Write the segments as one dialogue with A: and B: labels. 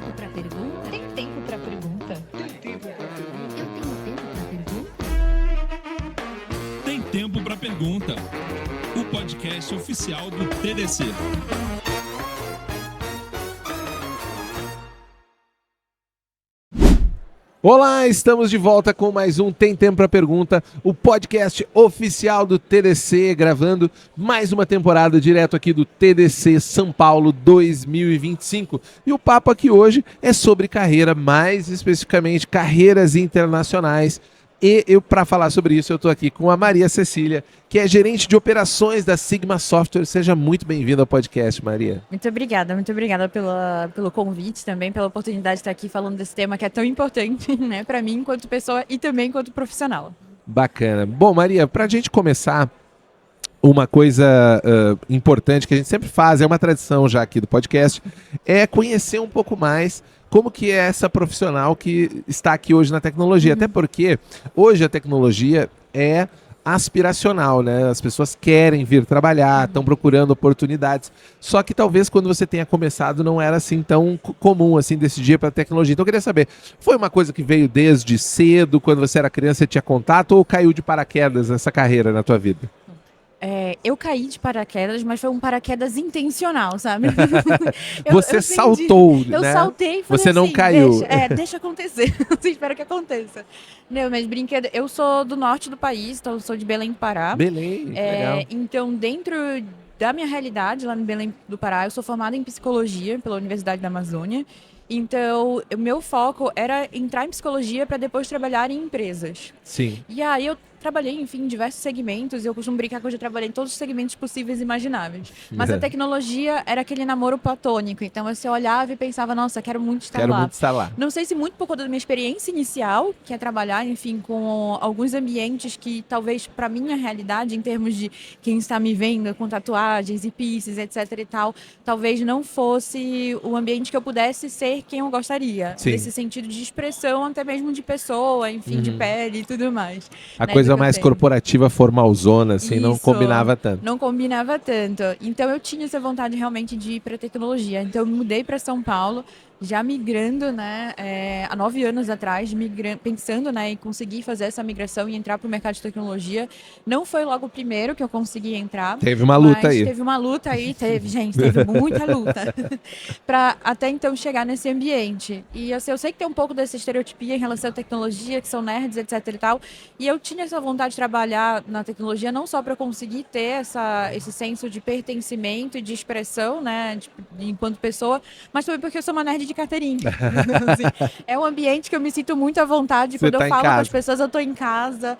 A: tempo pra pergunta?
B: Tem tempo pra pergunta?
A: Tem tempo pra pergunta?
C: Tem Tempo para Pergunta, o podcast oficial do TDC.
D: Olá, estamos de volta com mais um Tem Tempo para Pergunta, o podcast oficial do TDC, gravando mais uma temporada direto aqui do TDC São Paulo 2025. E o papo aqui hoje é sobre carreira, mais especificamente carreiras internacionais. E eu, para falar sobre isso, eu estou aqui com a Maria Cecília, que é gerente de operações da Sigma Software. Seja muito bem-vinda ao podcast, Maria.
B: Muito obrigada pelo convite também, pela oportunidade de estar aqui falando desse tema que é tão importante, né, para mim enquanto pessoa e também enquanto profissional.
D: Bacana. Bom, Maria, para a gente começar, uma coisa importante que a gente sempre faz, é uma tradição já aqui do podcast, é conhecer um pouco mais como que é essa profissional que está aqui hoje na tecnologia. Até porque hoje a tecnologia é aspiracional, né? As pessoas querem vir trabalhar, estão procurando oportunidades. Só que talvez quando você tenha começado não era assim tão comum assim desse dia para a tecnologia. Então eu queria saber, foi uma coisa que veio desde cedo, quando você era criança, você tinha contato, ou caiu de paraquedas essa carreira na tua vida?
B: Eu caí de paraquedas, mas foi um paraquedas intencional, sabe?
D: Você saltou,
B: eu
D: né?
B: saltei e falei
D: Você não
B: assim,
D: caiu.
B: deixa acontecer. Eu espero que aconteça. Não, mas brincadeira. Eu sou do norte do país, então eu sou de Belém do Pará.
D: Belém, legal.
B: Então, dentro da minha realidade, lá no Belém do Pará, eu sou formada em psicologia pela Universidade da Amazônia. Então, o meu foco era entrar em psicologia para depois trabalhar em empresas.
D: Sim.
B: E aí eu trabalhei, enfim, em diversos segmentos. Eu costumo brincar que eu já trabalhei em todos os segmentos possíveis e imagináveis. Mas a tecnologia era aquele namoro platônico. Então, você olhava e pensava, nossa, quero muito estar
D: Quero
B: lá.
D: muito estar lá.
B: Não sei se muito por conta da minha experiência inicial, que é trabalhar, enfim, com alguns ambientes que talvez para minha realidade, em termos de quem está me vendo com tatuagens e piercings, etc e tal, talvez não fosse o ambiente que eu pudesse ser quem eu gostaria.
D: Sim.
B: Nesse sentido de expressão, até mesmo de pessoa, enfim, de pele e tudo mais.
D: A
B: né,
D: coisa
B: do que eu
D: mais
B: tenho.
D: corporativa, formalzona, assim, não
B: Isso,
D: combinava tanto.
B: Não combinava tanto. Então eu tinha essa vontade realmente de ir para tecnologia. Então eu me mudei para São Paulo, já migrando, né, há 9 anos atrás, pensando, né, em conseguir fazer essa migração e entrar para o mercado de tecnologia. Não foi logo o primeiro que eu consegui entrar.
D: Teve uma luta aí.
B: Teve uma luta aí, teve muita luta para até então chegar nesse ambiente. E assim, eu sei que tem um pouco dessa estereotipia em relação à tecnologia, que são nerds, etc e tal. E eu tinha essa vontade de trabalhar na tecnologia não só para conseguir ter esse senso de pertencimento e de expressão, né, enquanto pessoa, mas também porque eu sou uma nerd de carteirinha. Assim, é um ambiente que eu me sinto muito à vontade.
D: Você
B: Quando
D: tá
B: eu
D: em
B: falo com
D: casa.
B: as pessoas, eu tô em casa.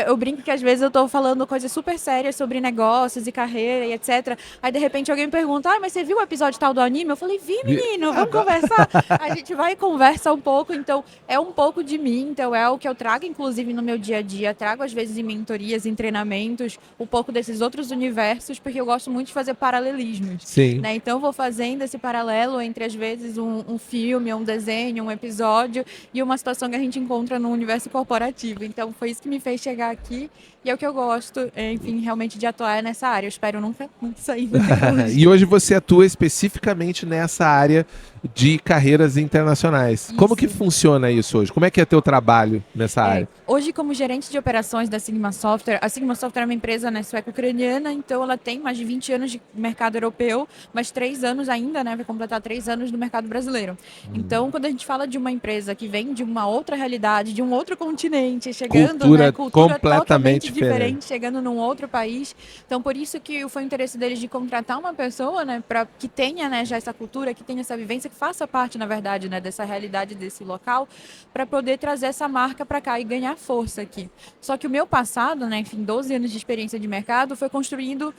B: Eu brinco que às vezes eu tô falando coisas super sérias sobre negócios e carreira e etc. Aí de repente alguém me pergunta, mas você viu o episódio tal do anime? Eu falei, vi, menino, vamos conversar. A gente vai e conversa um pouco, então é um pouco de mim, então é o que eu trago, inclusive, no meu dia a dia. Trago às vezes em mentorias, em treinamentos, um pouco desses outros universos, porque eu gosto muito de fazer paralelismos.
D: Sim.
B: Né? Então eu vou fazendo esse paralelo entre, às vezes, um filme, um desenho, um episódio e uma situação que a gente encontra no universo corporativo. Então foi isso que me fez chegar aqui e é o que eu gosto, enfim, realmente de atuar nessa área. Eu espero nunca sair da tecnologia.
D: E hoje você atua especificamente nessa área de carreiras internacionais.
B: Isso.
D: Como que funciona isso hoje? Como é que é teu trabalho nessa área?
B: Hoje, como gerente de operações da Sigma Software, a Sigma Software é uma empresa, né, sueco-ucraniana, então ela tem mais de 20 anos de mercado europeu, mas 3 anos ainda, né, vai completar 3 anos no mercado brasileiro. Então, quando a gente fala de uma empresa que vem de uma outra realidade, de um outro continente, chegando,
D: Cultura
B: cultura
D: completamente
B: totalmente
D: diferente.
B: chegando num outro país. Então, por isso que foi o interesse deles de contratar uma pessoa, né, que tenha, né, já essa cultura, que tenha essa vivência, que faça parte, na verdade, né, dessa realidade desse local, para poder trazer essa marca para cá e ganhar força aqui. Só que o meu passado, né, enfim, 12 anos de experiência de mercado, foi construído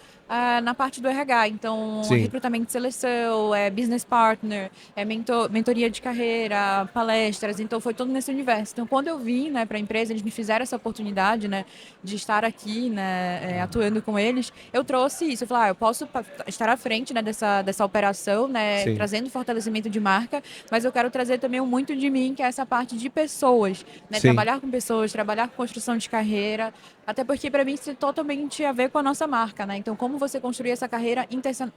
B: na parte do RH. Então,
D: Sim.
B: recrutamento de seleção, business partner, mentoria de carreira, palestras. Então, foi todo nesse universo. Então, quando eu vim, né, para a empresa, eles me fizeram essa oportunidade, né, de estar aqui, né, atuando com eles. Eu trouxe isso. Eu falei, eu posso estar à frente, né, dessa operação, né,
D: Sim.
B: trazendo fortalecimento de marca, mas eu quero trazer também muito de mim, que é essa parte de pessoas, né,
D: Sim.
B: trabalhar com pessoas, trabalhar com construção de carreira, Até porque, para mim, isso tem totalmente a ver com a nossa marca, né? Então, como você construir essa carreira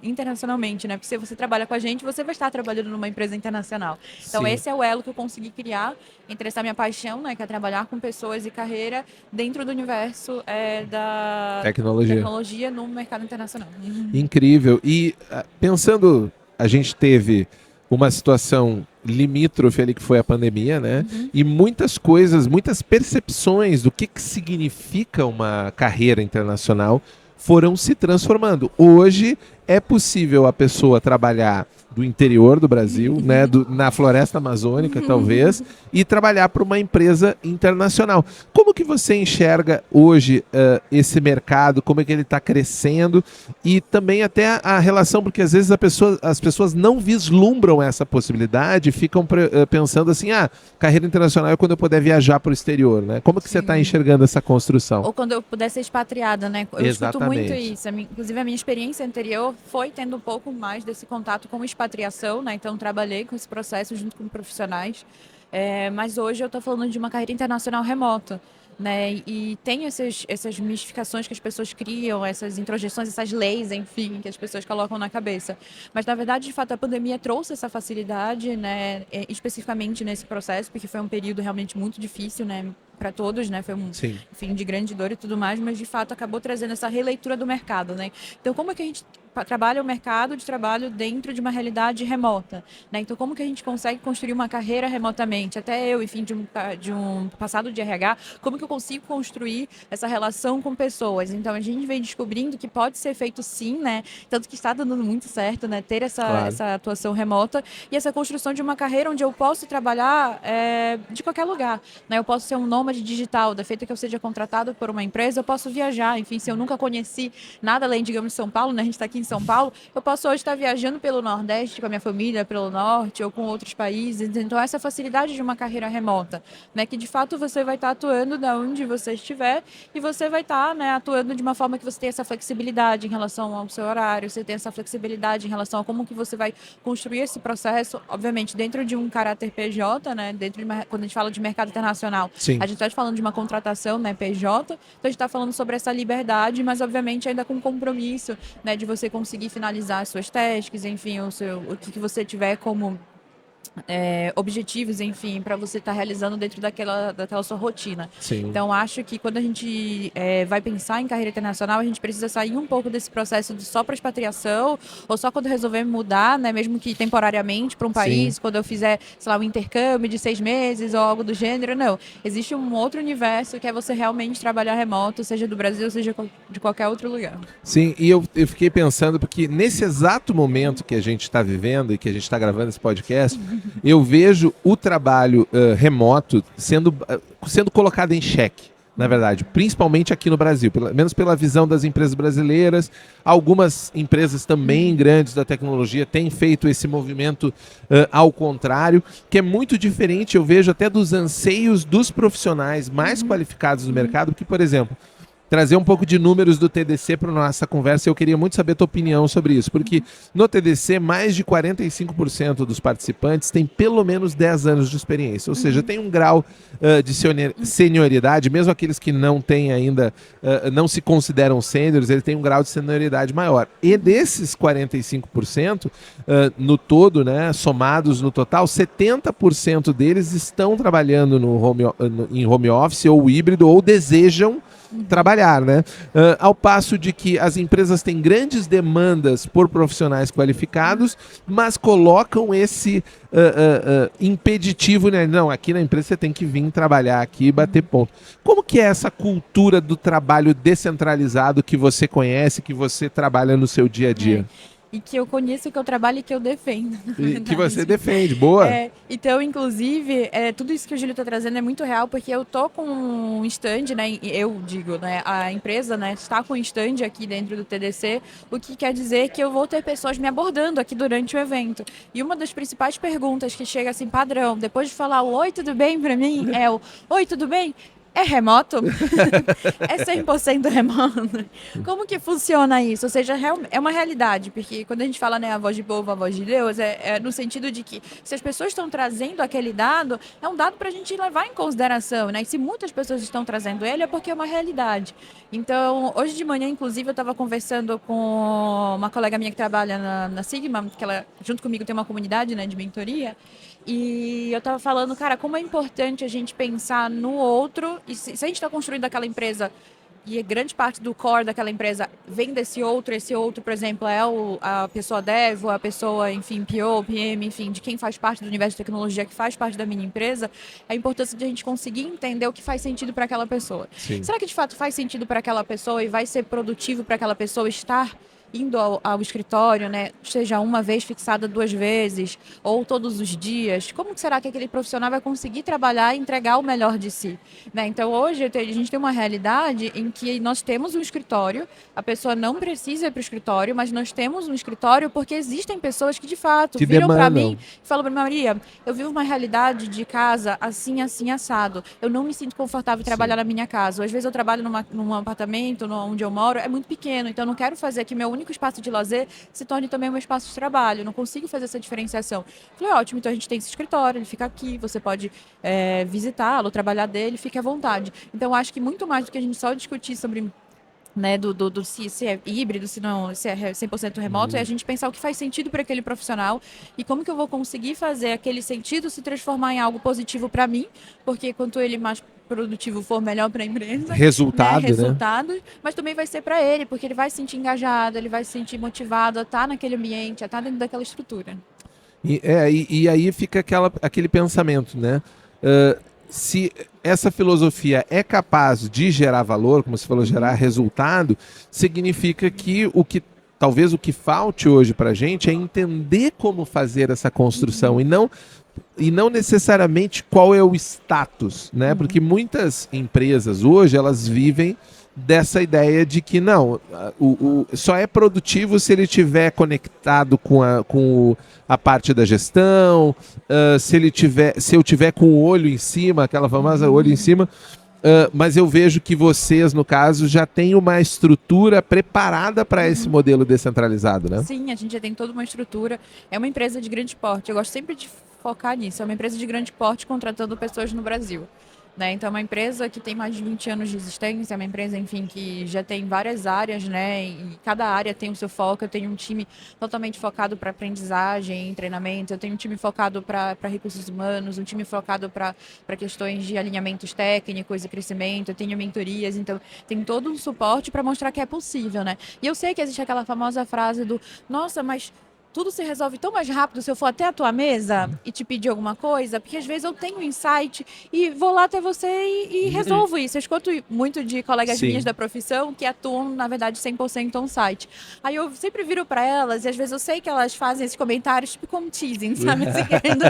B: internacionalmente, né? Porque se você trabalha com a gente, você vai estar trabalhando numa empresa internacional. Então,
D: Sim.
B: esse é o elo que eu consegui criar entre essa minha paixão, né? Que é trabalhar com pessoas e carreira dentro do universo da tecnologia no mercado internacional.
D: Incrível. E pensando, a gente teve uma situação limítrofe ali que foi a pandemia, né? E muitas coisas, muitas percepções do que significa uma carreira internacional foram se transformando. Hoje é possível a pessoa trabalhar do interior do Brasil, né, na floresta amazônica, talvez, e trabalhar para uma empresa internacional. Como que você enxerga hoje esse mercado, como é que ele está crescendo e também até a relação, porque às vezes as pessoas não vislumbram essa possibilidade, ficam pensando assim, carreira internacional é quando eu puder viajar para o exterior, né? Como que você está enxergando essa construção?
B: Ou quando eu puder ser expatriada, né? Eu escuto muito isso. Inclusive, a minha experiência anterior foi tendo um pouco mais desse contato com expatriação, né? Então, trabalhei com esse processo junto com profissionais. Mas hoje eu estou falando de uma carreira internacional remota, né? E tem essas mistificações que as pessoas criam, essas introjeções, essas leis, enfim, que as pessoas colocam na cabeça. Mas, na verdade, de fato, a pandemia trouxe essa facilidade, né? Especificamente nesse processo, porque foi um período realmente muito difícil, né? Para todos, né? Foi um fim de grande dor e tudo mais, mas de fato acabou trazendo essa releitura do mercado, né? Então, como é que a gente trabalha o mercado de trabalho dentro de uma realidade remota, né? Então, como que a gente consegue construir uma carreira remotamente? Até eu, enfim, de um passado de RH, como que eu consigo construir essa relação com pessoas? Então, a gente vem descobrindo que pode ser feito sim, né? Tanto que está dando muito certo, né? Ter essa atuação remota e essa construção de uma carreira onde eu posso trabalhar de qualquer lugar, né? Eu posso ser um nômade digital, da feita que eu seja contratado por uma empresa, eu posso viajar. Enfim, se eu nunca conheci nada além, digamos, de São Paulo, né? A gente está aqui em São Paulo, eu posso hoje estar viajando pelo Nordeste com a minha família, pelo Norte ou com outros países. Então, essa facilidade de uma carreira remota, né? Que de fato você vai estar atuando da onde você estiver e você vai estar, né, atuando de uma forma que você tem essa flexibilidade em relação ao seu horário, você tem essa flexibilidade em relação a como que você vai construir esse processo, obviamente dentro de um caráter PJ, né? Quando a gente fala de mercado internacional,
D: Sim.
B: a gente está falando de uma contratação, né, PJ, então a gente está falando sobre essa liberdade, mas obviamente ainda com compromisso, né, de você conseguir finalizar as suas tasks, enfim, o que você tiver como objetivos, enfim, para você estar realizando dentro daquela sua rotina.
D: Sim.
B: Então, acho que quando a gente vai pensar em carreira internacional, a gente precisa sair um pouco desse processo de só para expatriação, ou só quando resolver mudar, né, mesmo que temporariamente para um país, quando eu fizer, sei lá, um intercâmbio de 6 meses ou algo do gênero, não. Existe um outro universo que é você realmente trabalhar remoto, seja do Brasil, seja de qualquer outro lugar.
D: Sim, e eu fiquei pensando, porque nesse exato momento que a gente está vivendo e que a gente está gravando esse podcast, eu vejo o trabalho remoto sendo colocado em xeque, na verdade, principalmente aqui no Brasil, pelo menos pela visão das empresas brasileiras. Algumas empresas também grandes da tecnologia têm feito esse movimento ao contrário, que é muito diferente, eu vejo até dos anseios dos profissionais mais qualificados do mercado, que, por exemplo, trazer um pouco de números do TDC para nossa conversa. Eu queria muito saber a tua opinião sobre isso, porque no TDC mais de 45% dos participantes têm pelo menos 10 anos de experiência, ou seja, tem um grau de senioridade, mesmo aqueles que não têm ainda, não se consideram sêniores, ele tem um grau de senioridade maior. E desses 45%, no todo, né, somados no total, 70% deles estão trabalhando em home office ou híbrido, ou desejam trabalhar, né? Ao passo de que as empresas têm grandes demandas por profissionais qualificados, mas colocam esse impeditivo, né? Não, aqui na empresa você tem que vir trabalhar aqui e bater ponto. Como que é essa cultura do trabalho descentralizado que você conhece, que você trabalha no seu dia a dia?
B: E que eu conheço, que eu trabalho e que eu defendo.
D: E que você defende, boa.
B: Então, inclusive, tudo isso que o Júlio está trazendo é muito real, porque eu tô com um stand, né? Eu digo, né? A empresa, né, está com um stand aqui dentro do TDC, o que quer dizer que eu vou ter pessoas me abordando aqui durante o evento. E uma das principais perguntas que chega assim, padrão, depois de falar o oi, tudo bem para mim, é o oi, tudo bem? É remoto? É 100% remoto? Como que funciona isso? Ou seja, é uma realidade, porque quando a gente fala, né, a voz de povo, a voz de Deus, é no sentido de que se as pessoas estão trazendo aquele dado, é um dado para a gente levar em consideração, né? E se muitas pessoas estão trazendo ele, é porque é uma realidade. Então, hoje de manhã, inclusive, eu estava conversando com uma colega minha que trabalha na Sigma, que ela, junto comigo, tem uma comunidade, né, de mentoria, e eu estava falando, cara, como é importante a gente pensar no outro, e se a gente está construindo aquela empresa, e grande parte do core daquela empresa vem desse outro, esse outro, por exemplo, é a pessoa dev, ou a pessoa, enfim, PO, PM, enfim, de quem faz parte do universo de tecnologia, que faz parte da minha empresa, a importância de a gente conseguir entender o que faz sentido para aquela pessoa.
D: Sim.
B: Será que de fato faz sentido para aquela pessoa e vai ser produtivo para aquela pessoa estar indo ao escritório, né, seja uma vez fixada 2 vezes, ou todos os dias? Como que será que aquele profissional vai conseguir trabalhar e entregar o melhor de si? Né? Então, hoje, a gente tem uma realidade em que nós temos um escritório, a pessoa não precisa ir para o escritório, mas nós temos um escritório porque existem pessoas que, de fato,
D: Que
B: viram para
D: demandam.
B: mim e falam para Maria, eu vivo uma realidade de casa assim, assim, assado. Eu não me sinto confortável em trabalhar na minha casa. Às vezes eu trabalho num apartamento onde eu moro, é muito pequeno, então eu não quero fazer que meu único espaço de lazer se torne também um espaço de trabalho. Eu não consigo fazer essa diferenciação. Falei, ótimo, então a gente tem esse escritório, ele fica aqui, você pode visitá-lo, trabalhar dele, fique à vontade. Então, acho que muito mais do que a gente só discutir sobre, né, se é híbrido, se é 100% remoto, é a gente pensar o que faz sentido para aquele profissional e como que eu vou conseguir fazer aquele sentido se transformar em algo positivo para mim, porque quanto ele mais produtivo for, melhor para a empresa.
D: Resultado, né?
B: Resultado, mas também vai ser para ele, porque ele vai se sentir engajado, ele vai se sentir motivado a estar naquele ambiente, a estar dentro daquela estrutura.
D: E aí fica aquele pensamento, né? Se essa filosofia é capaz de gerar valor, como você falou, gerar resultado, significa que talvez o que falte hoje para a gente é entender como fazer essa construção e não necessariamente qual é o status, né? Porque muitas empresas hoje, elas vivem dessa ideia de que não, só é produtivo se ele estiver conectado com a parte da gestão, se eu tiver com o olho em cima, aquela famosa olho em cima. Mas eu vejo que vocês, no caso, já têm uma estrutura preparada para esse modelo descentralizado, né?
B: Sim, a gente já tem toda uma estrutura. É uma empresa de grande porte. Eu gosto sempre de focar nisso. É uma empresa de grande porte contratando pessoas no Brasil. Né? Então, é uma empresa que tem mais de 20 anos de existência, é uma empresa, enfim, que já tem várias áreas, né? E cada área tem o seu foco. Eu tenho um time totalmente focado para aprendizagem, treinamento, eu tenho um time focado para recursos humanos, um time focado para questões de alinhamentos técnicos e crescimento, eu tenho mentorias, então tem todo um suporte para mostrar que é possível, né? E eu sei que existe aquela famosa frase do, nossa, mas tudo se resolve tão mais rápido se eu for até a tua mesa e te pedir alguma coisa, porque às vezes eu tenho um insight e vou lá até você e resolvo isso. Eu escuto muito de colegas minhas da profissão que atuam, na verdade, 100% on-site. Aí eu sempre viro para elas e às vezes eu sei que elas fazem esses comentários tipo como teasing, sabe? Assim, querendo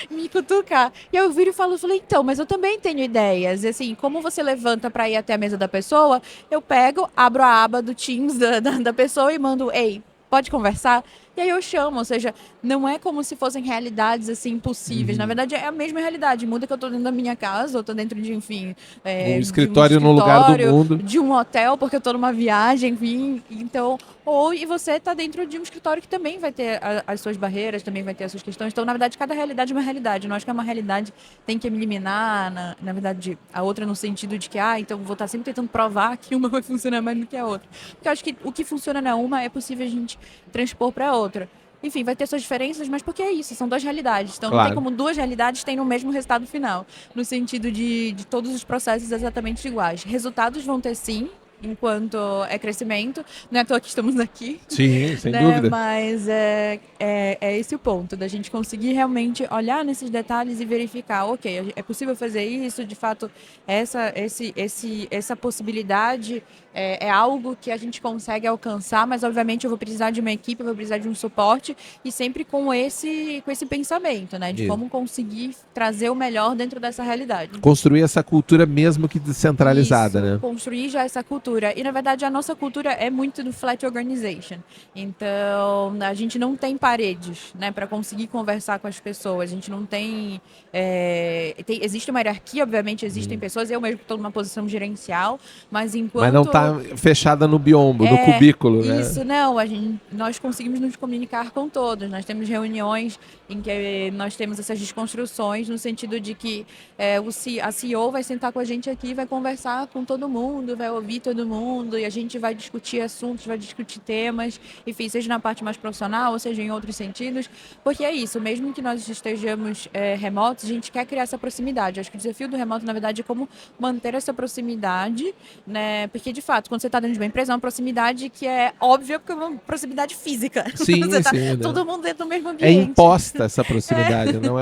B: me cutucar. E eu viro e falei, então, mas eu também tenho ideias. E, assim, como você levanta para ir até a mesa da pessoa, eu pego, abro a aba do Teams da pessoa e mando, ei, pode conversar? E aí eu chamo, ou seja, não é como se fossem realidades assim impossíveis. Na verdade, é a mesma realidade. Muda que eu tô dentro da minha casa, ou tô dentro de, enfim...
D: um escritório no lugar do mundo.
B: De um hotel, porque eu tô numa viagem, enfim. Então, e você tá dentro de um escritório que também vai ter as suas barreiras, também vai ter as suas questões. Então, na verdade, cada realidade é uma realidade. Eu não acho que é uma realidade tem que eliminar, na verdade, a outra no sentido de que, então vou estar sempre tentando provar que uma vai funcionar mais do que a outra. Porque eu acho que o que funciona na uma é possível a gente transpor para a outra. Enfim, vai ter suas diferenças, mas porque é isso, são 2 realidades. Então,
D: claro,
B: não tem como 2 realidades terem o mesmo resultado final, no sentido de todos os processos exatamente iguais. Resultados vão ter sim, enquanto é crescimento. Não é à toa que estamos aqui.
D: Sim, sem
B: né?
D: dúvida.
B: Mas é esse o ponto, da gente conseguir realmente olhar nesses detalhes e verificar, ok, é possível fazer isso, de fato, essa possibilidade é algo que a gente consegue alcançar, mas obviamente eu vou precisar de uma equipe, eu vou precisar de um suporte e sempre com esse pensamento, né? De
D: Isso.
B: como conseguir trazer o melhor dentro dessa realidade.
D: Construir essa cultura mesmo que descentralizada,
B: Isso,
D: né?
B: construir já essa cultura. E, na verdade, a nossa cultura é muito do flat organization. Então, a gente não tem paredes, né, para conseguir conversar com as pessoas. A gente não tem, existe uma hierarquia, obviamente, existem pessoas. Eu mesmo estou numa posição gerencial, mas enquanto...
D: Mas não tá fechada no biombo, no cubículo, né?
B: Isso, não. Nós conseguimos nos comunicar com todos. Nós temos reuniões em que nós temos essas desconstruções no sentido de que a CEO vai sentar com a gente aqui, vai conversar com todo mundo, vai ouvir todo mundo e a gente vai discutir assuntos, vai discutir temas, enfim, seja na parte mais profissional ou seja em outros sentidos, porque é isso, mesmo que nós estejamos remotos, a gente quer criar essa proximidade. Acho que o desafio do remoto, na verdade, é como manter essa proximidade, né? Porque, de fato, quando você está dentro de uma empresa, é uma proximidade que é óbvia, porque é uma proximidade física.
D: Sim,
B: você tá
D: sim, né?
B: todo mundo dentro do mesmo
D: É
B: ambiente.
D: imposta essa proximidade, não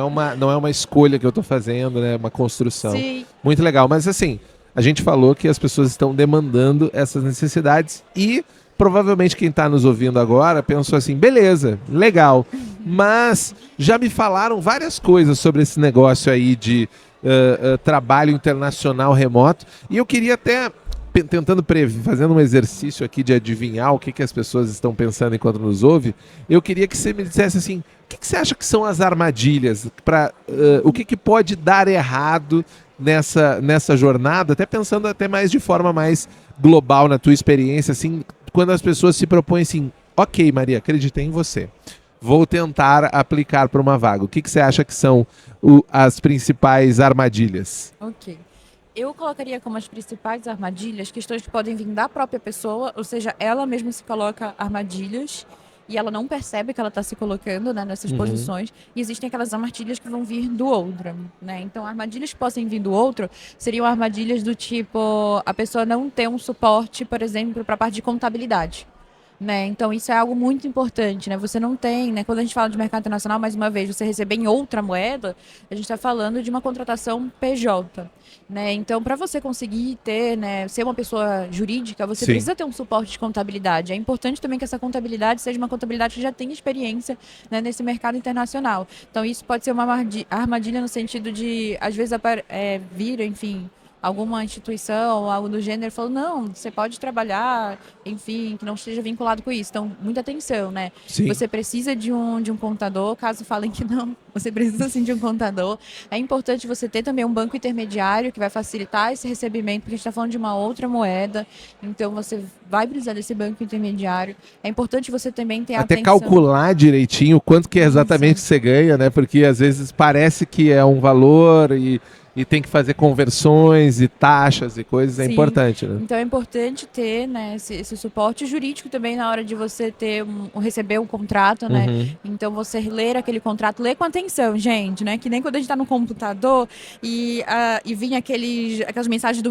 D: é uma escolha que eu estou fazendo, né? É uma construção.
B: Sim.
D: Muito legal, mas assim, a gente falou que as pessoas estão demandando essas necessidades e provavelmente quem está nos ouvindo agora pensou assim, beleza, legal, mas já me falaram várias coisas sobre esse negócio aí de trabalho internacional remoto e eu queria até tentando fazendo um exercício aqui de adivinhar o que as pessoas estão pensando enquanto nos ouve, eu queria que você me dissesse assim, o que você acha que são as armadilhas? O que pode dar errado nessa jornada, até pensando até mais de forma mais global na tua experiência, assim, quando as pessoas se propõem assim, ok, Maria, acreditei em você, vou tentar aplicar para uma vaga. O que você acha que são as principais armadilhas?
B: Ok. Eu colocaria como as principais armadilhas questões que podem vir da própria pessoa, ou seja, ela mesma se coloca armadilhas e ela não percebe que ela está se colocando, né, nessas posições. E existem aquelas armadilhas que vão vir do outro, né? Então, armadilhas que possam vir do outro seriam armadilhas do tipo a pessoa não ter um suporte, por exemplo, para a parte de contabilidade. Né? Então, isso é algo muito importante, né? Você não tem, né? Quando a gente fala de mercado internacional, mais uma vez, você receber em outra moeda, a gente está falando de uma contratação PJ, né? Então, para você conseguir ter, né, ser uma pessoa jurídica, você
D: Sim.
B: precisa ter um suporte de contabilidade. É importante também que essa contabilidade seja uma contabilidade que já tenha experiência, né, nesse mercado internacional. Então, isso pode ser uma armadilha no sentido de, às vezes, vir, enfim, alguma instituição ou algo do gênero falou, não, você pode trabalhar, enfim, que não esteja vinculado com isso. Então, muita atenção, né?
D: Sim.
B: Você precisa de um contador, caso falem que não, você precisa sim de um contador. É importante você ter também um banco intermediário que vai facilitar esse recebimento, porque a gente está falando de uma outra moeda, então você vai precisar desse banco intermediário. É importante você também ter
D: Até
B: atenção.
D: calcular direitinho quanto que é exatamente você ganha, né? Porque às vezes parece que é um valor e tem que fazer conversões e taxas e coisas, é
B: Sim.
D: importante, né?
B: Então é importante ter, né, esse suporte jurídico também na hora de você ter receber um contrato, né? Então você ler aquele contrato, ler com atenção, gente, né? Que nem quando a gente está no computador e vinha aquelas mensagens do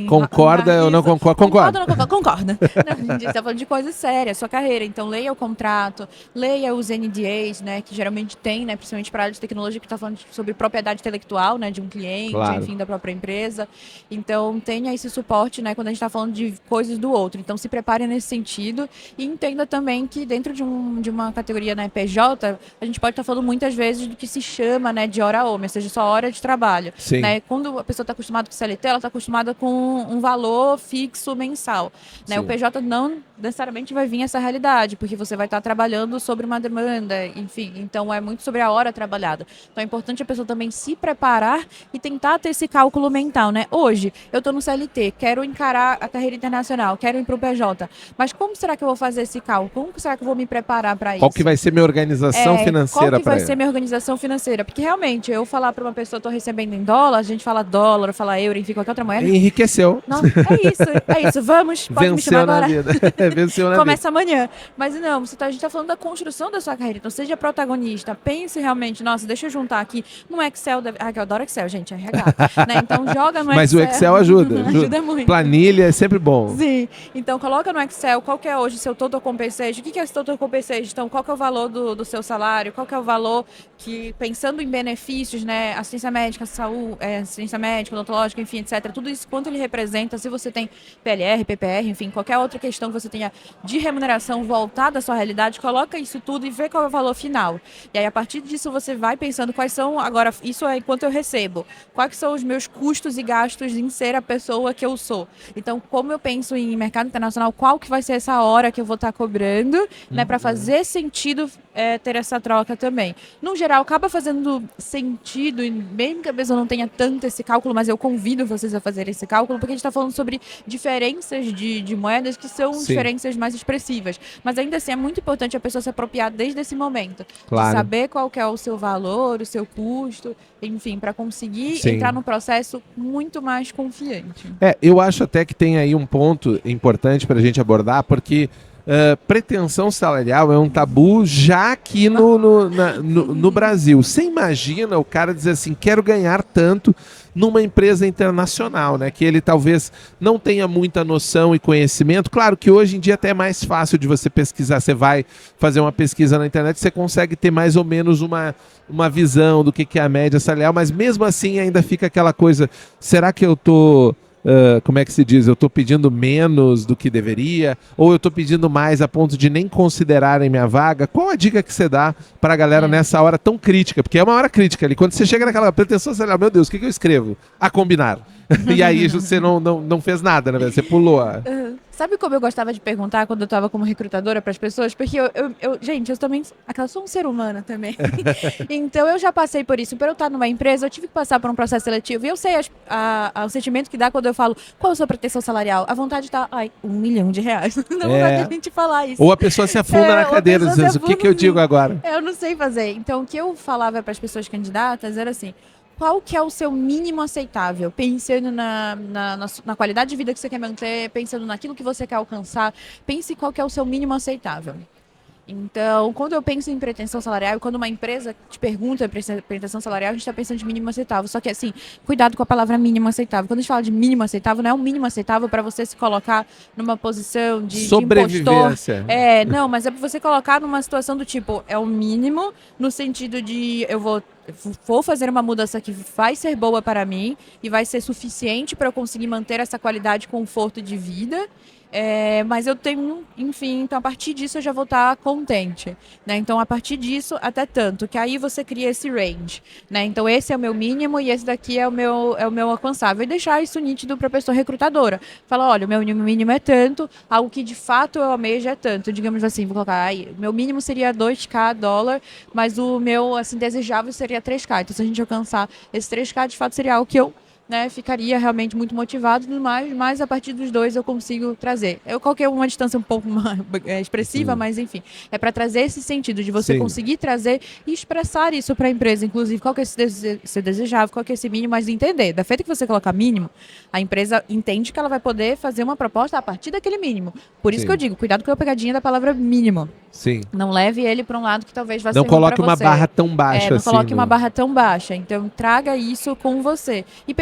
D: Concorda ou não concorda?
B: Concorda ou não concorda? Concorda. Não, a gente está falando de coisa séria, sua carreira. Então leia o contrato, leia os NDAs, né? Que geralmente tem, né? Principalmente para a área de tecnologia, que está falando sobre propriedade intelectual, né? De um cliente.
D: Claro.
B: Enfim, da própria empresa. Então, tenha esse suporte, né, quando a gente está falando de coisas do outro. Então, se prepare nesse sentido e entenda também que dentro de uma categoria, né, PJ, a gente pode estar falando muitas vezes do que se chama, né, de hora homem, ou seja, só hora de trabalho.
D: Sim.
B: Né? Quando a pessoa está acostumada com CLT, ela está acostumada com um valor fixo mensal. Né? O PJ não necessariamente vai vir essa realidade, porque você vai estar trabalhando sobre uma demanda, enfim. Então, é muito sobre a hora trabalhada. Então, é importante a pessoa também se preparar e tentar ter esse cálculo mental, né? Hoje, eu estou no CLT, quero encarar a carreira internacional, quero ir para o PJ, mas como será que eu vou fazer esse cálculo? Como será que eu vou me preparar para isso?
D: Qual que vai ser minha organização financeira?
B: Qual que vai ser minha organização financeira? Porque realmente, eu falar para uma pessoa, estou recebendo em dólar, a gente fala dólar, fala euro, enfim, qualquer outra moeda.
D: Enriqueceu.
B: Não, é isso, vamos, pode me chamar agora.
D: Venceu na
B: Começa amanhã. Mas não, a gente está falando da construção da sua carreira, então seja protagonista, pense realmente, nossa, deixa eu juntar aqui no Excel, eu adoro Excel, gente, é carregar. Né? Então joga no Excel.
D: Mas o Excel ajuda.
B: Ajuda muito.
D: Planilha é sempre bom.
B: Sim. Então coloca no Excel qual que é hoje o seu total compensation. O que é esse total compensation? Então qual que é o valor do seu salário? Qual que é o valor que, pensando em benefícios, né? Assistência médica, saúde, assistência médica, odontológica, enfim, etc. Tudo isso, quanto ele representa, se você tem PLR, PPR, enfim, qualquer outra questão que você tenha de remuneração voltada à sua realidade, coloca isso tudo e vê qual é o valor final. E aí, a partir disso, você vai pensando quais são, agora, isso é enquanto eu recebo, quais são os meus custos e gastos em ser a pessoa que eu sou. Então, como eu penso em mercado internacional, qual que vai ser essa hora que eu vou estar cobrando, né, para fazer sentido ter essa troca também. No geral, acaba fazendo sentido, e mesmo que a pessoa não tenha tanto esse cálculo, mas eu convido vocês a fazerem esse cálculo, porque a gente está falando sobre diferenças de moedas que são diferenças mais expressivas. Mas ainda assim, é muito importante a pessoa se apropriar desde esse momento.
D: Claro.
B: De saber qual que é o seu valor, o seu custo, enfim, para conseguir entrar num processo muito mais confiante.
D: Eu acho até que tem aí um ponto importante para a gente abordar, porque pretensão salarial é um tabu já aqui no Brasil. Você imagina o cara dizer assim, quero ganhar tanto numa empresa internacional, né? Que ele talvez não tenha muita noção e conhecimento. Claro que hoje em dia até é mais fácil de você pesquisar. Você vai fazer uma pesquisa na internet, você consegue ter mais ou menos uma visão do que é a média salarial, mas mesmo assim ainda fica aquela coisa, será que eu tô... como é que se diz? Eu estou pedindo menos do que deveria? Ou eu estou pedindo mais a ponto de nem considerarem minha vaga? Qual a dica que você dá para a galera nessa hora tão crítica? Porque é uma hora crítica ali. Quando você chega naquela pretensão, você fala, meu Deus, o que eu escrevo? A combinar. E aí você não fez nada, né? Você pulou.
B: Sabe como eu gostava de perguntar quando eu estava como recrutadora para as pessoas? Porque gente, eu também sou um ser humano também. Então eu já passei por isso. Para eu estar numa empresa, eu tive que passar por um processo seletivo. E eu sei o sentimento que dá quando eu falo, qual é a sua pretensão salarial? A vontade está, R$1 milhão. Não vontade de a gente falar isso.
D: Ou a pessoa se afunda na cadeira, dizendo, o que eu digo agora?
B: Eu não sei fazer. Então o que eu falava para as pessoas candidatas era assim, qual que é o seu mínimo aceitável? Pensando na qualidade de vida que você quer manter, pensando naquilo que você quer alcançar, pense qual que é o seu mínimo aceitável. Então, quando eu penso em pretensão salarial, quando uma empresa te pergunta pretensão salarial, a gente está pensando de mínimo aceitável. Só que, assim, cuidado com a palavra mínimo aceitável. Quando a gente fala de mínimo aceitável, não é um mínimo aceitável para você se colocar numa posição de
D: sobrevivência.
B: De impostor. Não, mas é para você colocar numa situação do tipo, é o mínimo no sentido de eu vou fazer uma mudança que vai ser boa para mim e vai ser suficiente para eu conseguir manter essa qualidade e conforto de vida. Mas eu tenho, enfim, então a partir disso eu já vou estar contente, né? Então a partir disso até tanto, que aí você cria esse range, né? Então esse é o meu mínimo e esse daqui é o meu alcançável, e deixar isso nítido para a pessoa recrutadora. Fala, olha, o meu mínimo é tanto, algo que de fato eu almejo é tanto, digamos assim, vou colocar, o meu mínimo seria $2,000, mas o meu, assim, desejável seria 3K, então se a gente alcançar esse 3K, de fato seria algo que eu, né, ficaria realmente muito motivado, mas a partir dos dois eu consigo trazer. Eu coloquei uma distância um pouco mais expressiva, mas enfim, é para trazer esse sentido de você conseguir trazer e expressar isso para a empresa, inclusive qual que é esse desejável, qual que é esse mínimo, mas entender. Da feita que você colocar mínimo, a empresa entende que ela vai poder fazer uma proposta a partir daquele mínimo. Por isso que eu digo, cuidado com a pegadinha da palavra mínimo.
D: Sim.
B: Não leve ele para um lado que talvez vá ser ruim para você.
D: Não coloque uma barra tão baixa assim.
B: Não coloque uma barra tão baixa. Então, traga isso com você. E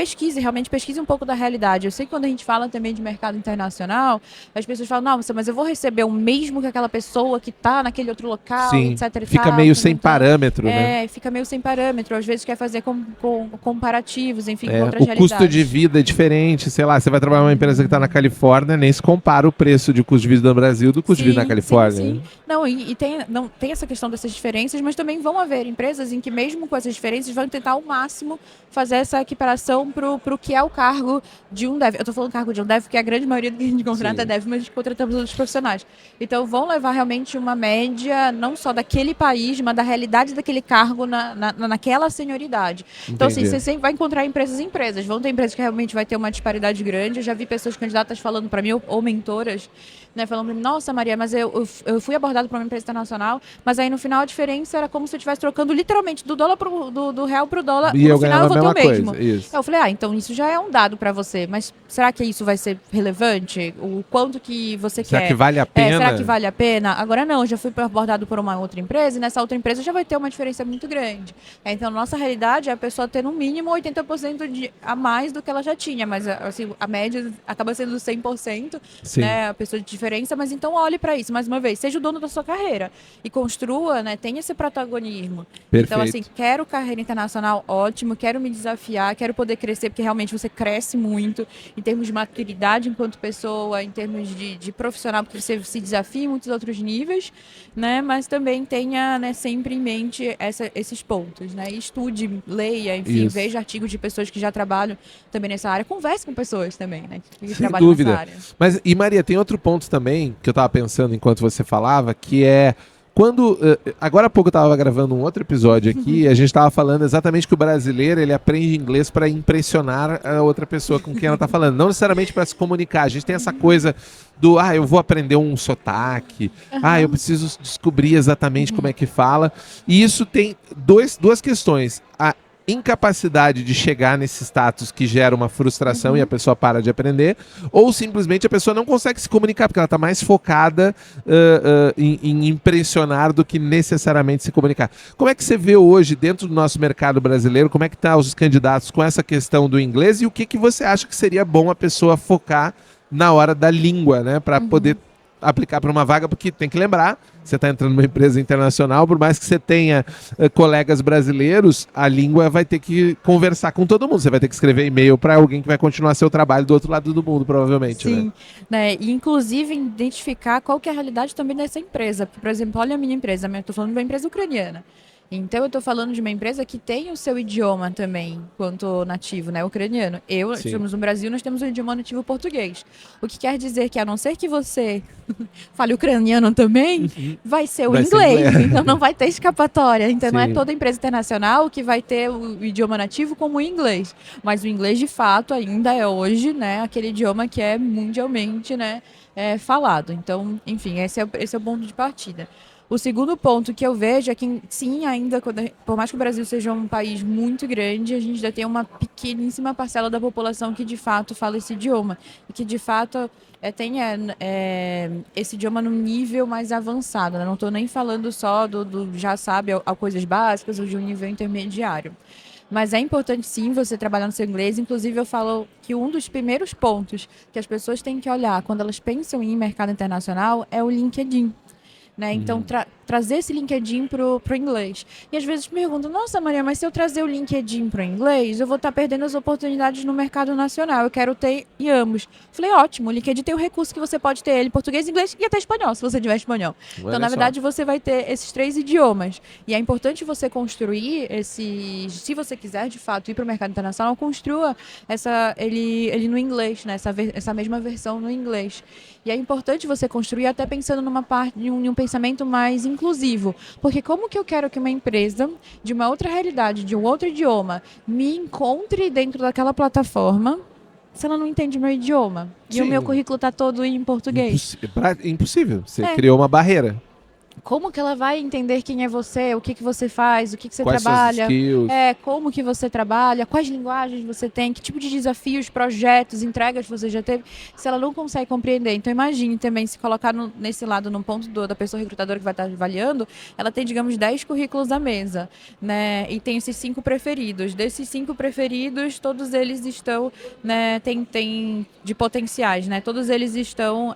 B: realmente pesquise um pouco da realidade. Eu sei que quando a gente fala também de mercado internacional, as pessoas falam, não, mas eu vou receber o mesmo que aquela pessoa que está naquele outro local, etc.
D: Fica meio sem parâmetro, né?
B: Fica meio sem parâmetro. Às vezes quer fazer comparativos, enfim, com outras realidades.
D: O custo de vida é diferente, sei lá, você vai trabalhar numa empresa que está na Califórnia, nem se compara o preço de custo de vida no Brasil do custo de vida na Califórnia.
B: Sim. Não, tem essa questão dessas diferenças, mas também vão haver empresas em que mesmo com essas diferenças vão tentar ao máximo fazer essa equiparação pro que é o cargo de um dev. Eu tô falando cargo de um dev porque a grande maioria do que a gente contrata é dev, mas a gente contratamos outros profissionais. Então vão levar realmente uma média não só daquele país, mas da realidade daquele cargo naquela senioridade. Então assim, você sempre vai encontrar empresas e empresas. Vão ter empresas que realmente vai ter uma disparidade grande. Eu já vi pessoas candidatas falando para mim, ou mentoras, né, falando pra mim, nossa Maria, mas eu fui abordado por uma empresa internacional, mas aí no final a diferença era como se eu estivesse trocando literalmente do real pro dólar,
D: e
B: no final eu vou ter o mesmo.
D: Isso.
B: Eu falei, Tá, então isso já é um dado para você, mas será que isso vai ser relevante? O quanto que você
D: Será
B: quer?
D: que vale a pena?
B: Será que vale a pena? Agora não, eu já fui abordado por uma outra empresa e nessa outra empresa já vai ter uma diferença muito grande. Então, nossa realidade é a pessoa ter no mínimo 80% a mais do que ela já tinha, mas assim, a média acaba sendo 100%,
D: Sim.
B: né, a pessoa de diferença, mas então olhe para isso, mais uma vez, seja o dono da sua carreira e construa, né, tenha esse protagonismo.
D: Perfeito.
B: Então, assim, quero carreira internacional, ótimo, quero me desafiar, quero poder crescer, porque realmente você cresce muito em termos de maturidade enquanto pessoa, em termos de profissional, porque você se desafia em muitos outros níveis, né? Mas também tenha, né, sempre em mente esses pontos, né? E estude, leia, enfim,
D: Isso.
B: veja artigos de pessoas que já trabalham também nessa área, converse com pessoas também, né? Que
D: Sem
B: trabalham
D: dúvida.
B: nessa área.
D: Mas, e Maria, tem outro ponto também que eu estava pensando enquanto você falava, que é quando... agora há pouco eu estava gravando um outro episódio aqui e a gente estava falando exatamente que o brasileiro ele aprende inglês para impressionar a outra pessoa com quem ela está falando, não necessariamente para se comunicar. A gente tem essa coisa do, eu vou aprender um sotaque, eu preciso descobrir exatamente como é que fala. E isso tem duas questões. A incapacidade de chegar nesse status que gera uma frustração e a pessoa para de aprender, ou simplesmente a pessoa não consegue se comunicar, porque ela está mais focada em impressionar do que necessariamente se comunicar. Como é que você vê hoje, dentro do nosso mercado brasileiro, como é que estão os candidatos com essa questão do inglês e o que você acha que seria bom a pessoa focar na hora da língua, né, para poder aplicar para uma vaga, porque tem que lembrar, você está entrando numa empresa internacional, por mais que você tenha colegas brasileiros, a língua vai ter que conversar com todo mundo, você vai ter que escrever e-mail para alguém que vai continuar seu trabalho do outro lado do mundo, provavelmente.
B: Sim, né? E inclusive identificar qual que é a realidade também dessa empresa. Por exemplo, olha a minha empresa, eu estou falando de uma empresa ucraniana. Então, eu estou falando de uma empresa que tem o seu idioma também, quanto nativo, né, ucraniano. Estamos no Brasil, nós temos o idioma nativo português. O que quer dizer que, a não ser que você fale ucraniano também, vai ser o inglês. Então, não vai ter escapatória. Então, não é toda empresa internacional que vai ter o idioma nativo como o inglês. Mas o inglês, de fato, ainda é hoje, né, aquele idioma que é mundialmente, né, falado. Então, enfim, esse é o ponto de partida. O segundo ponto que eu vejo é que, sim, ainda, por mais que o Brasil seja um país muito grande, a gente ainda tem uma pequeníssima parcela da população que, de fato, fala esse idioma. E que, de fato, tem esse idioma num nível mais avançado, né? Não estou nem falando só do já sabe, a coisas básicas ou de um nível intermediário. Mas é importante, sim, você trabalhar no seu inglês. Inclusive, eu falo que um dos primeiros pontos que as pessoas têm que olhar quando elas pensam em mercado internacional é o LinkedIn. Né? Então, trazer esse LinkedIn pro inglês. E às vezes me perguntam, nossa, Maria, mas se eu trazer o LinkedIn pro inglês, eu vou estar perdendo as oportunidades no mercado nacional. Eu quero ter em ambos. Falei, ótimo, o LinkedIn tem o recurso que você pode ter ele em português, inglês e até espanhol, se você tiver espanhol. Então, na verdade, você vai ter esses 3 idiomas. E é importante você construir se você quiser, de fato, ir para o mercado internacional, construa ele no inglês, né? Essa mesma versão no inglês. E é importante você construir até pensando em um pensamento mais inclusivo. Porque como que eu quero que uma empresa de uma outra realidade, de um outro idioma, me encontre dentro daquela plataforma se ela não entende meu idioma? E o meu currículo está todo em português.
D: Impossível. Você criou uma barreira.
B: Como que ela vai entender quem é você, o que você faz, o que você
D: Quais
B: trabalha,
D: suas skills?
B: Como que você trabalha, quais linguagens você tem, que tipo de desafios, projetos, entregas você já teve, se ela não consegue compreender. Então imagine também se colocar nesse lado, num ponto da pessoa recrutadora que vai estar avaliando, ela tem, digamos, 10 currículos à mesa, né, e tem esses 5 preferidos. Desses 5 preferidos, todos eles estão, né, tem de potenciais, né, todos eles estão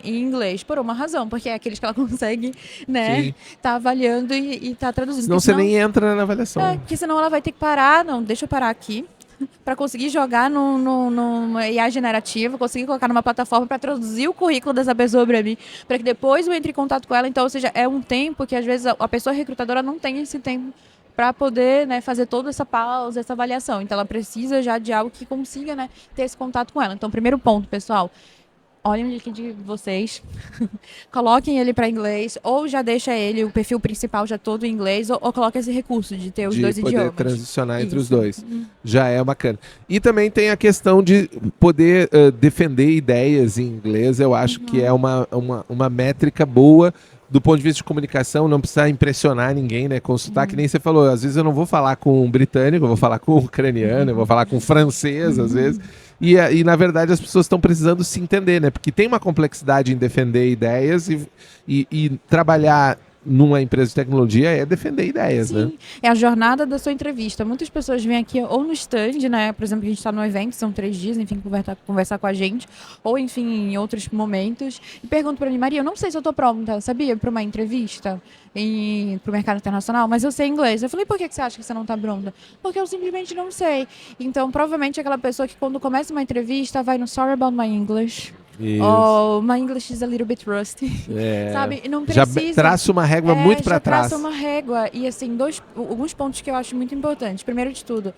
B: em inglês, por uma razão, porque é aqueles que ela consegue, né, tá avaliando e tá traduzindo.
D: Senão você nem entra na avaliação.
B: Porque senão ela vai ter que parar, deixa eu parar aqui, para conseguir jogar no IA generativa, conseguir colocar numa plataforma para traduzir o currículo dessa pessoa para mim, para que depois eu entre em contato com ela. Então, ou seja, é um tempo que às vezes a pessoa recrutadora não tem esse tempo para poder, né, fazer toda essa pausa, essa avaliação. Então, ela precisa já de algo que consiga, né, ter esse contato com ela. Então, primeiro ponto, pessoal, olhem o LinkedIn de vocês, coloquem ele para inglês, ou já deixa ele, o perfil principal já todo em inglês, ou coloca esse recurso de ter os dois idiomas.
D: De poder transicionar entre os dois. Já é bacana. E também tem a questão de poder defender ideias em inglês, eu acho que é uma métrica boa do ponto de vista de comunicação, não precisa impressionar ninguém, né? Com o sotaque, nem você falou, às vezes eu não vou falar com um britânico, eu vou falar com um ucraniano, eu vou falar com um francês, às vezes. E na verdade as pessoas estão precisando se entender, né? Porque tem uma complexidade em defender ideias e trabalhar numa empresa de tecnologia é defender ideias, né?
B: Sim, é a jornada da sua entrevista. Muitas pessoas vêm aqui ou no stand, né? Por exemplo, a gente está no evento, são 3 dias, enfim, conversar com a gente, ou enfim, em outros momentos, e perguntam para mim, Maria, eu não sei se eu estou pronta, sabia, para uma entrevista para o mercado internacional, mas eu sei inglês. Eu falei, por que você acha que você não está pronta? Porque eu simplesmente não sei. Então, provavelmente, aquela pessoa que quando começa uma entrevista vai no Sorry about my English.
D: Isso.
B: Oh, my English is a little bit rusty. Sabe? Não
D: Já
B: precisa.
D: traça uma régua muito para trás.
B: Traça uma régua. E assim, alguns pontos que eu acho muito importantes. Primeiro de tudo,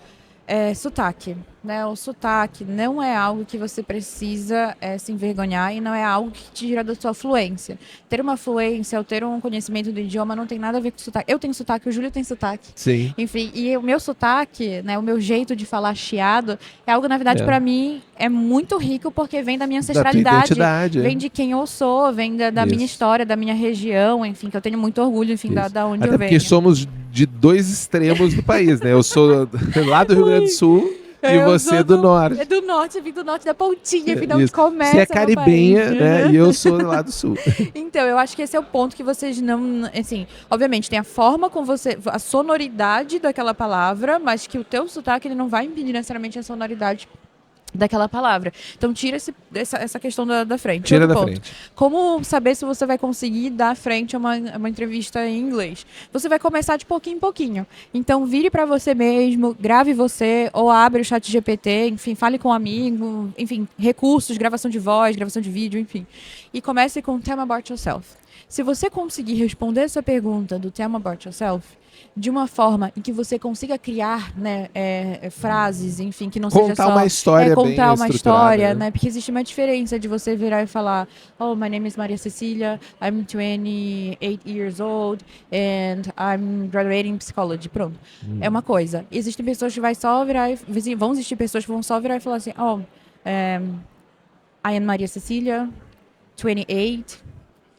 B: sotaque. Né? O sotaque não é algo que você precisa se envergonhar e não é algo que te tira da sua fluência. Ter uma fluência ou ter um conhecimento do idioma não tem nada a ver com sotaque. Eu tenho sotaque, o Júlio tem sotaque.
D: Sim.
B: Enfim, e o meu sotaque, né, o meu jeito de falar chiado, é algo, na verdade, para mim, é muito rico porque vem da minha ancestralidade. Vem de quem eu sou, vem da minha história, da minha região, enfim, que eu tenho muito orgulho, enfim, da onde
D: Até
B: eu venho.
D: porque somos de 2 extremos do país, né? Eu sou lá do Rio Grande do Sul. E você do norte.
B: É do norte, eu vim do norte da pontinha, enfim, onde
D: Isso.
B: começa.
D: Você é caribenha, né? E eu sou lá do sul.
B: Então, eu acho que esse é o ponto que vocês não... Assim, obviamente, tem a forma com você... A sonoridade daquela palavra, mas que o teu sotaque, ele não vai impedir necessariamente a sonoridade daquela palavra. Então, tira essa questão da frente.
D: Tira
B: Outro
D: da
B: ponto.
D: frente.
B: Como saber se você vai conseguir dar frente a uma entrevista em inglês? Você vai começar de pouquinho em pouquinho. Então, vire para você mesmo, grave você, ou abre o chat GPT, enfim, fale com um amigo, enfim, recursos, gravação de voz, gravação de vídeo, enfim. E comece com Tell me about yourself. Se você conseguir responder essa pergunta do Tell me about yourself, de uma forma em que você consiga criar, né, frases, enfim, que não seja só...
D: Contar uma história bem
B: contar uma história,
D: né?
B: Porque existe uma diferença de você virar e falar oh, my name is Maria Cecília, I'm 28 years old and I'm graduating psychology. Pronto. É uma coisa. Existem pessoas que vão existir pessoas que vão só virar e falar assim, oh, I am Maria Cecília, 28,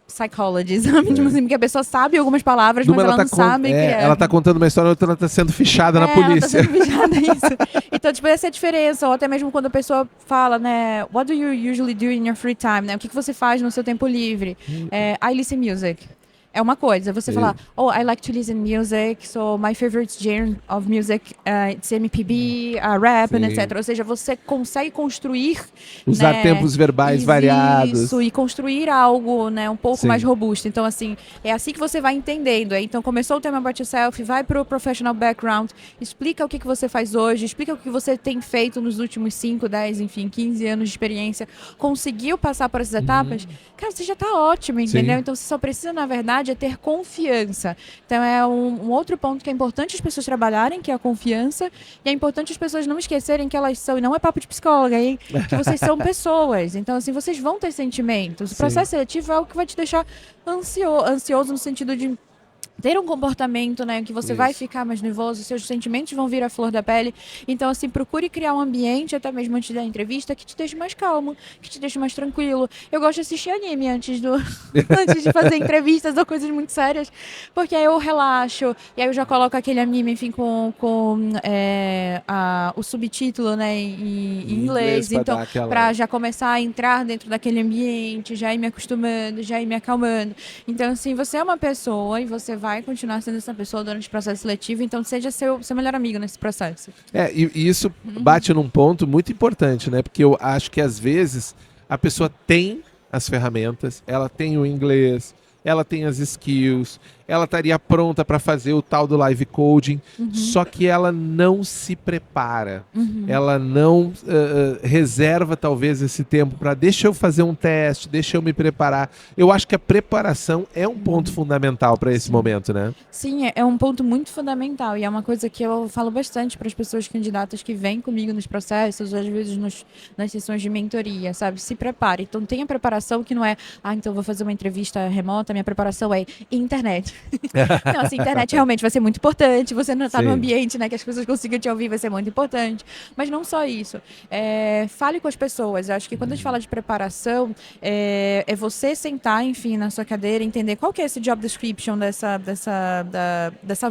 B: psychology, sabe? Tipo assim, porque a pessoa sabe algumas palavras, mas ela não sabe que é.
D: Ela tá contando uma história, outra ela tá sendo fichada na polícia.
B: Ela tá sendo fichada, isso. Então, tipo, essa é a diferença. Ou até mesmo quando a pessoa fala, né, what do you usually do in your free time, né? O que você faz no seu tempo livre? I listen music. É uma coisa, você falar, oh, I like to listen music, so my favorite genre of music, it's MPB, rap, and etc. Ou seja, você consegue construir...
D: Usar
B: né,
D: tempos verbais variados.
B: Isso, e construir algo, né, um pouco mais robusto. Então, assim, é assim que você vai entendendo. Então, começou o tema About Yourself, vai para o professional background, explica o que você faz hoje, explica o que você tem feito nos últimos 5, 10, enfim, 15 anos de experiência. Conseguiu passar por essas etapas? Cara, você já está ótimo, entendeu? Então, você só precisa, na verdade, é ter confiança. Então é um outro ponto que é importante as pessoas trabalharem, que é a confiança, e é importante as pessoas não esquecerem que elas são, e não é papo de psicóloga, hein? Que vocês são pessoas. Então, assim, vocês vão ter sentimentos. O processo seletivo é o que vai te deixar ansioso no sentido de ter um comportamento, né, que você vai ficar mais nervoso, seus sentimentos vão vir à flor da pele. Então, assim, procure criar um ambiente, até mesmo antes da entrevista, que te deixe mais calmo, que te deixe mais tranquilo. Eu gosto de assistir anime antes de fazer entrevistas ou coisas muito sérias, porque aí eu relaxo, e aí eu já coloco aquele anime, enfim, com o subtítulo, né, em inglês. Então, para já começar a entrar dentro daquele ambiente, já ir me acostumando, já ir me acalmando. Então, assim, você é uma pessoa e você vai continuar sendo essa pessoa durante o processo seletivo, então seja seu melhor amigo nesse processo. E
D: isso bate num ponto muito importante, né? Porque eu acho que às vezes a pessoa tem as ferramentas, ela tem o inglês, ela tem as skills, ela estaria pronta para fazer o tal do live coding, só que ela não se prepara, ela não reserva talvez esse tempo para deixa eu fazer um teste, deixa eu me preparar. Eu acho que a preparação é um ponto fundamental para esse momento, né?
B: Sim, é um ponto muito fundamental e é uma coisa que eu falo bastante para as pessoas candidatas que vêm comigo nos processos, às vezes nas sessões de mentoria, sabe? Se prepare. Então tem a preparação que não é, então vou fazer uma entrevista remota, minha preparação é internet. Não, assim, a internet realmente vai ser muito importante. Você não está
D: Sim.
B: no ambiente, né, que as pessoas consigam te ouvir, vai ser muito importante. Mas não só isso. Fale com as pessoas. Eu acho que quando a gente fala de preparação, é você sentar, enfim, na sua cadeira e entender qual que é esse job description dessa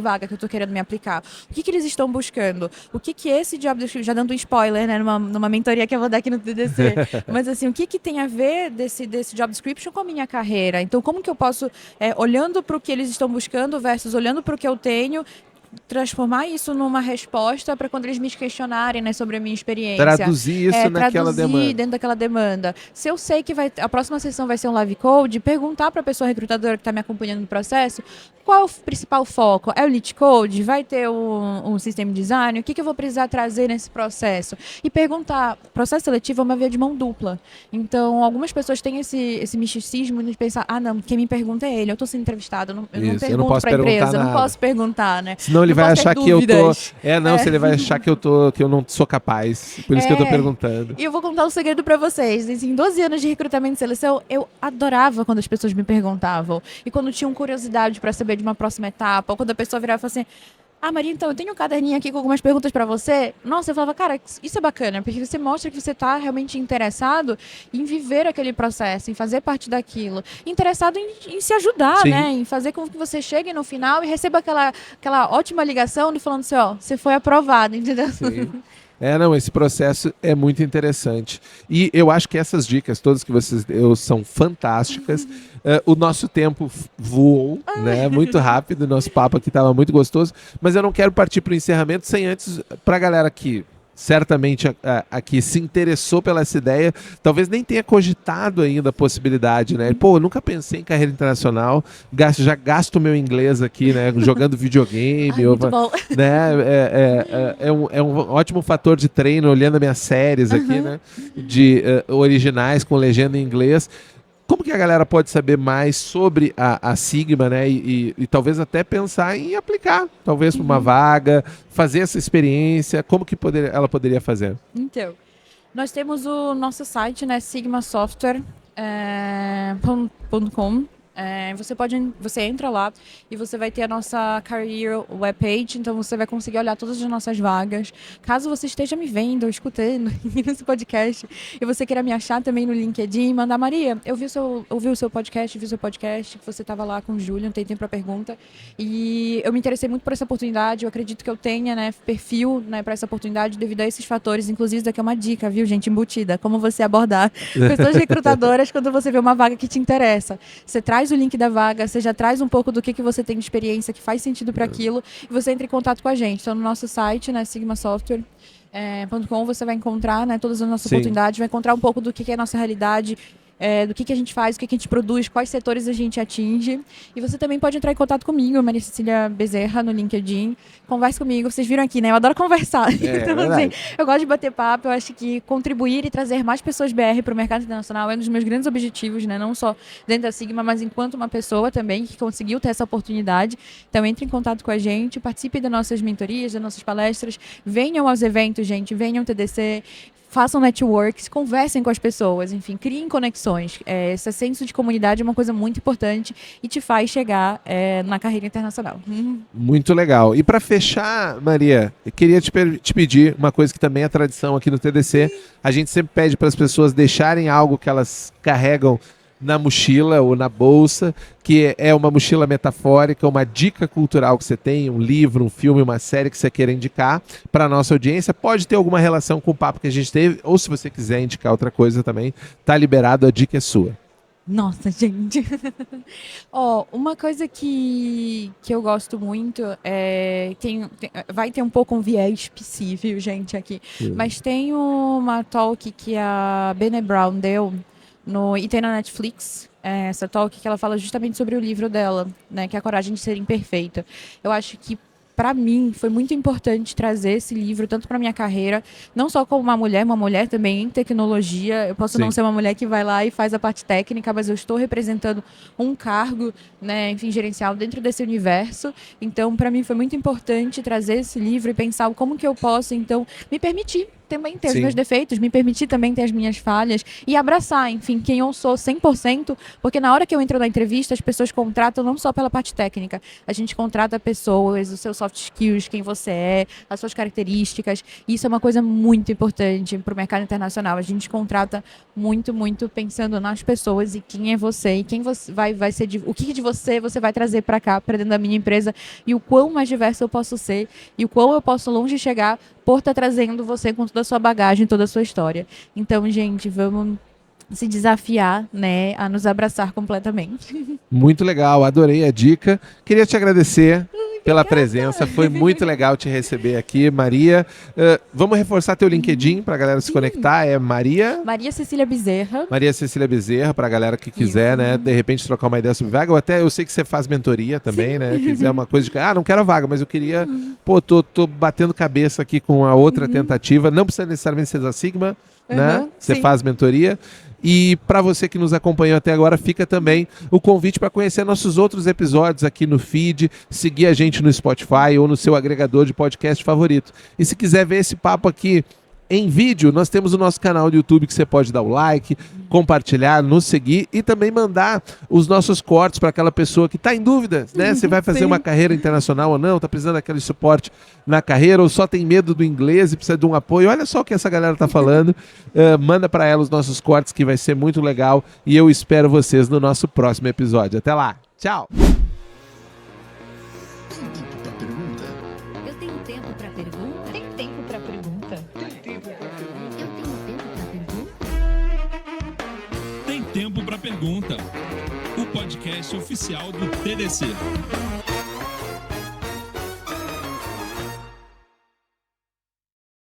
B: vaga que eu estou querendo me aplicar. O que eles estão buscando? O que esse job description, já dando um spoiler, né, numa mentoria que eu vou dar aqui no TDC. Mas assim, o que tem a ver desse job description com a minha carreira? Então, como que eu posso, olhando para o que eles estão buscando versus olhando para o que eu tenho, transformar isso numa resposta para quando eles me questionarem, né, sobre a minha experiência.
D: Traduzir isso naquela demanda.
B: Dentro daquela demanda. Se eu sei que a próxima sessão vai ser um live code, perguntar para a pessoa recrutadora que está me acompanhando no processo qual é o principal foco. É o lead code? Vai ter um system design? O que eu vou precisar trazer nesse processo? E perguntar. Processo seletivo é uma via de mão dupla. Então, algumas pessoas têm esse misticismo de pensar, não, quem me pergunta é ele, eu estou sendo entrevistado, eu não pergunto para a empresa, eu não posso perguntar, né?
D: Senão ele vai achar que eu tô... se ele vai achar que eu não sou capaz. Por isso que eu tô perguntando.
B: E eu vou contar um segredo pra vocês. Em 12 anos de recrutamento e seleção, eu adorava quando as pessoas me perguntavam. E quando tinham curiosidade pra saber de uma próxima etapa, ou quando a pessoa virava e falava assim, Maria, então, eu tenho um caderninho aqui com algumas perguntas pra você. Nossa, eu falava, cara, isso é bacana, porque você mostra que você tá realmente interessado em viver aquele processo, em fazer parte daquilo. Interessado em se ajudar,
D: Sim.
B: né? Em fazer com que você chegue no final e receba aquela ótima ligação de falando assim, você foi aprovado, entendeu?
D: Sim. Esse processo é muito interessante. E eu acho que essas dicas todas que vocês deu são fantásticas. O nosso tempo voou, né? Muito rápido, o nosso papo aqui estava muito gostoso, mas eu não quero partir para o encerramento sem antes, para a galera que certamente aqui se interessou pela essa ideia, talvez nem tenha cogitado ainda a possibilidade, né? Pô, eu nunca pensei em carreira internacional, já gasto meu inglês aqui, né? Jogando videogame.
B: Muito bom.
D: Né? É um ótimo fator de treino, olhando as minhas séries aqui, né? De originais com legenda em inglês. Como que a galera pode saber mais sobre a Sigma, né? E talvez até pensar em aplicar, talvez para uma vaga, fazer essa experiência, como que ela poderia fazer?
B: Então, nós temos o nosso site, né, sigmasoftware.com. Você entra lá e você vai ter a nossa career webpage, então você vai conseguir olhar todas as nossas vagas. Caso você esteja me vendo ou escutando nesse podcast e você queira me achar também no LinkedIn, mandar, Maria, eu ouvi o seu podcast, que você estava lá com o Júlio, não tem tempo para pergunta, e eu me interessei muito por essa oportunidade, eu acredito que eu tenha, né, perfil, né, para essa oportunidade devido a esses fatores, inclusive isso daqui é uma dica, viu, gente, embutida, como você abordar pessoas recrutadoras quando você vê uma vaga que te interessa. Você traz o link da vaga, você já traz um pouco do que você tem de experiência, que faz sentido para aquilo, e você entra em contato com a gente. Então, no nosso site, né, sigmasoftware.com, você vai encontrar, né, todas as nossas oportunidades, vai encontrar um pouco do que é a nossa realidade, do que a gente faz, o que a gente produz, quais setores a gente atinge. E você também pode entrar em contato comigo, Maria Cecília Bezerra, no LinkedIn. Converse comigo. Vocês viram aqui, né? Eu adoro conversar. Então, assim, eu gosto de bater papo. Eu acho que contribuir e trazer mais pessoas BR para o mercado internacional é um dos meus grandes objetivos, né? Não só dentro da Sigma, mas enquanto uma pessoa também que conseguiu ter essa oportunidade. Então, entre em contato com a gente, participe das nossas mentorias, das nossas palestras. Venham aos eventos, gente. Venham ao TDC. Façam networks, conversem com as pessoas, enfim, criem conexões. Esse senso de comunidade é uma coisa muito importante e te faz chegar na carreira internacional.
D: Muito legal. E para fechar, Maria, eu queria te pedir uma coisa que também é tradição aqui no TDC. A gente sempre pede para as pessoas deixarem algo que elas carregam na mochila ou na bolsa, que é uma mochila metafórica, uma dica cultural que você tem, um livro, um filme, uma série que você queira indicar para a nossa audiência. Pode ter alguma relação com o papo que a gente teve, ou se você quiser indicar outra coisa também, tá liberado, a dica é sua.
B: Nossa, gente. Uma coisa que eu gosto muito vai ter um pouco um viés específico, gente, aqui. Mas tem uma talk que a Brené Brown deu e tem na Netflix, essa talk que ela fala justamente sobre o livro dela, né, que é A Coragem de Ser Imperfeita. Eu acho que, para mim, foi muito importante trazer esse livro, tanto para minha carreira, não só como uma mulher também em tecnologia. Eu posso não ser uma mulher que vai lá e faz a parte técnica, mas eu estou representando um cargo, né, enfim, gerencial dentro desse universo. Então, para mim, foi muito importante trazer esse livro e pensar como que eu posso, então, me permitir também ter os
D: Sim.
B: meus defeitos, me permitir também ter as minhas falhas e abraçar, enfim, quem eu sou 100%, porque na hora que eu entro na entrevista, as pessoas contratam não só pela parte técnica, a gente contrata pessoas, os seus soft skills, quem você é, as suas características, e isso é uma coisa muito importante para o mercado internacional. A gente contrata muito, muito pensando nas pessoas e quem é você, e quem você vai ser, o que de você vai trazer para cá, para dentro da minha empresa, e o quão mais diverso eu posso ser, e o quão eu posso longe chegar por estar trazendo você com toda a sua bagagem, toda a sua história. Então, gente, vamos se desafiar, né, a nos abraçar completamente.
D: Muito legal, adorei a dica. Queria te agradecer pela presença, foi muito legal te receber aqui, Maria. Vamos reforçar teu LinkedIn para a galera se conectar, é Maria
B: Cecília Bezerra.
D: Maria Cecília Bezerra, para a galera que quiser, né, de repente trocar uma ideia sobre vaga, ou até eu sei que você faz mentoria também, né, quiser uma coisa de, não quero a vaga, mas eu queria, tô batendo cabeça aqui com a outra tentativa, não precisa necessariamente ser da Sigma, né, você faz mentoria. E para você que nos acompanhou até agora, fica também o convite para conhecer nossos outros episódios aqui no feed, seguir a gente no Spotify ou no seu agregador de podcast favorito. E se quiser ver esse papo aqui em vídeo, nós temos o nosso canal do YouTube que você pode dar o like, compartilhar, nos seguir e também mandar os nossos cortes para aquela pessoa que está em dúvida, né? Você vai fazer uma carreira internacional ou não, está precisando daquele suporte na carreira ou só tem medo do inglês e precisa de um apoio. Olha só o que essa galera está falando. Manda para ela os nossos cortes que vai ser muito legal e eu espero vocês no nosso próximo episódio. Até lá. Tchau.
A: Eu tenho tempo pra pergunta?
B: Tem tempo para pergunta?
A: Eu tenho tempo pra pergunta?
C: Tem Tempo para Pergunta, o podcast oficial do TDC.